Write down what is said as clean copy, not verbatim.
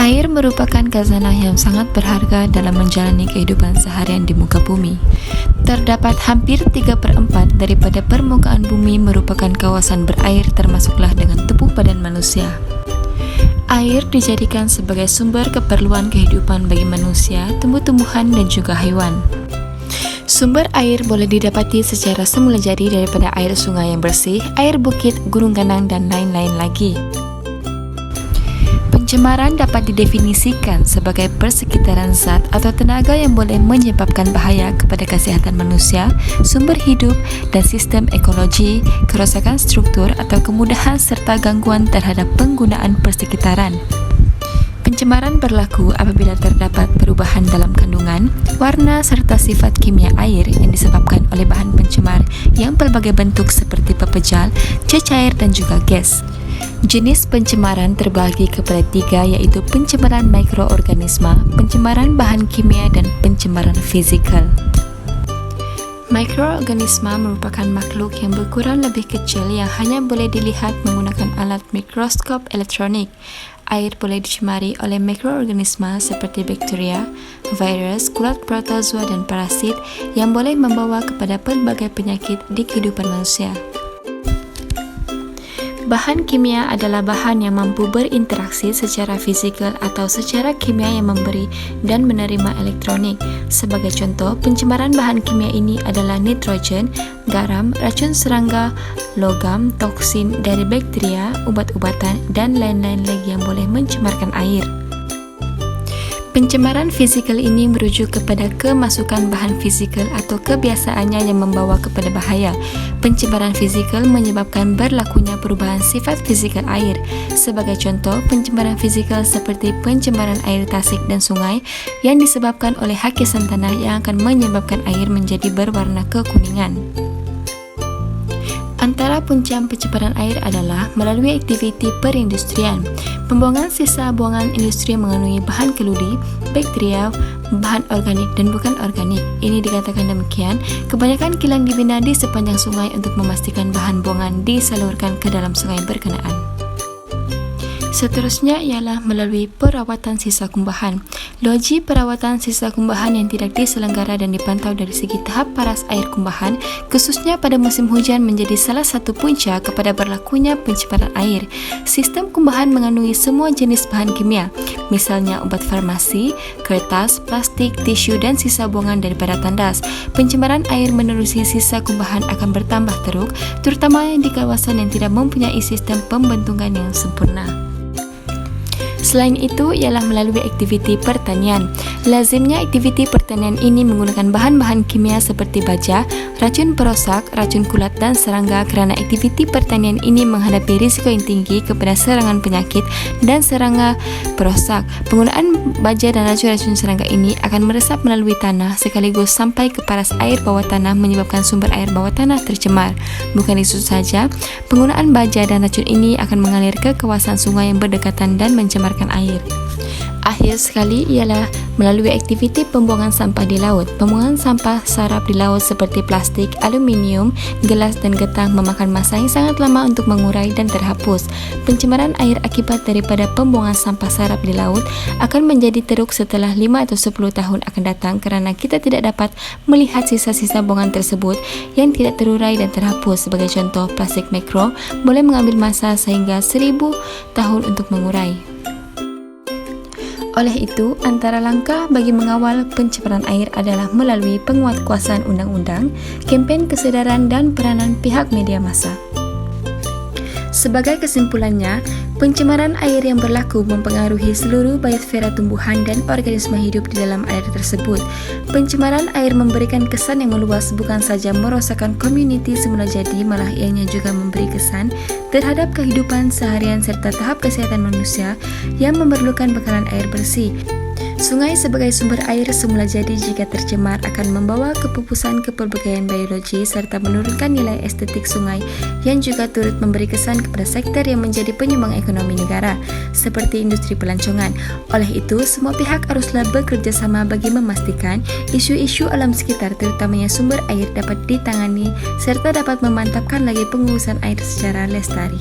Air merupakan khazanah yang sangat berharga dalam menjalani kehidupan seharian di muka bumi. Terdapat hampir 3/4 daripada permukaan bumi merupakan kawasan berair, termasuklah dengan tubuh badan manusia. Air dijadikan sebagai sumber keperluan kehidupan bagi manusia, tumbuh-tumbuhan, dan juga hewan. Sumber air boleh didapati secara semula jadi daripada air sungai yang bersih, air bukit, gunung ganang, dan lain-lain lagi. Pencemaran dapat didefinisikan sebagai persekitaran zat atau tenaga yang boleh menyebabkan bahaya kepada kesehatan manusia, sumber hidup, dan sistem ekologi, kerosakan struktur atau kemudahan serta gangguan terhadap penggunaan persekitaran. Pencemaran berlaku apabila terdapat perubahan dalam kandungan, warna, serta sifat kimia air yang disebabkan oleh bahan pencemar yang berbagai bentuk seperti pepejal, cecair, dan juga gas. Jenis pencemaran terbagi kepada 3, yaitu pencemaran mikroorganisme, pencemaran bahan kimia, dan pencemaran fisikal. Mikroorganisme merupakan makhluk yang berukuran lebih kecil yang hanya boleh dilihat menggunakan alat mikroskop elektronik. Air boleh dicemari oleh mikroorganisme seperti bakteria, virus, kulat protozoa, dan parasit yang boleh membawa kepada pelbagai penyakit di kehidupan manusia. Bahan kimia adalah bahan yang mampu berinteraksi secara fisikal atau secara kimia yang memberi dan menerima elektronik. Sebagai contoh, pencemaran bahan kimia ini adalah nitrogen, garam, racun serangga, logam, toksin dari bakteria, ubat-ubatan, dan lain-lain lagi yang boleh mencemarkan air. Pencemaran fisikal ini merujuk kepada kemasukan bahan fisikal atau kebiasaannya yang membawa kepada bahaya. Pencemaran fisikal menyebabkan berlakunya perubahan sifat fisikal air. Sebagai contoh, pencemaran fisikal seperti pencemaran air tasik dan sungai yang disebabkan oleh hakisan tanah yang akan menyebabkan air menjadi berwarna kekuningan. Antara punca pencemaran air adalah melalui aktiviti perindustrian. Pembuangan sisa buangan industri yang mengandungi bahan keludi, bakteria, bahan organik dan bukan organik. Ini dikatakan demikian, kebanyakan kilang dibina di sepanjang sungai untuk memastikan bahan buangan disalurkan ke dalam sungai berkenaan. Seterusnya ialah melalui perawatan sisa kumbahan. Loji perawatan sisa kumbahan yang tidak diselenggara dan dipantau dari segi tahap paras air kumbahan, khususnya pada musim hujan, menjadi salah satu punca kepada berlakunya pencemaran air. Sistem kumbahan mengandungi semua jenis bahan kimia, misalnya obat farmasi, kertas, plastik, tisu, dan sisa buangan daripada tandas. Pencemaran air menerusi sisa kumbahan akan bertambah teruk, terutama di kawasan yang tidak mempunyai sistem pembentukan yang sempurna. Selain itu ialah melalui aktiviti pertanian. Lazimnya aktiviti pertanian ini menggunakan bahan-bahan kimia seperti baja, racun perosak, racun kulat, dan serangga kerana aktiviti pertanian ini menghadapi risiko yang tinggi kepada serangan penyakit dan serangga perosak. Penggunaan baja dan racun-racun serangga ini akan meresap melalui tanah sekaligus sampai ke paras air bawah tanah menyebabkan sumber air bawah tanah tercemar. Bukan itu saja, penggunaan baja dan racun ini akan mengalir ke kawasan sungai yang berdekatan dan mencemarkan air. Akhir sekali ialah melalui aktiviti pembuangan sampah di laut. Pembuangan sampah sarap di laut seperti plastik, aluminium, gelas, dan getah memakan masa yang sangat lama untuk mengurai dan terhapus. Pencemaran air akibat daripada pembuangan sampah sarap di laut akan menjadi teruk setelah 5 atau 10 tahun akan datang kerana kita tidak dapat melihat sisa-sisa buangan tersebut yang tidak terurai dan terhapus. Sebagai contoh, plastik mikro boleh mengambil masa sehingga 1000 tahun untuk mengurai. Oleh itu, antara langkah bagi mengawal pencemaran air adalah melalui penguatkuasaan undang-undang, kempen kesedaran, dan peranan pihak media massa. Sebagai kesimpulannya, pencemaran air yang berlaku mempengaruhi seluruh biosfera tumbuhan dan organisme hidup di dalam air tersebut. Pencemaran air memberikan kesan yang meluas, bukan saja merosakkan komuniti semula jadi, malah ianya juga memberi kesan terhadap kehidupan seharian serta tahap kesehatan manusia yang memerlukan bekalan air bersih. Sungai sebagai sumber air semula jadi jika tercemar akan membawa kepupusan kepelbagaian biologi serta menurunkan nilai estetik sungai yang juga turut memberi kesan kepada sektor yang menjadi penyumbang ekonomi negara seperti industri pelancongan. Oleh itu, semua pihak haruslah bekerja sama bagi memastikan isu-isu alam sekitar terutamanya sumber air dapat ditangani serta dapat memantapkan lagi pengurusan air secara lestari.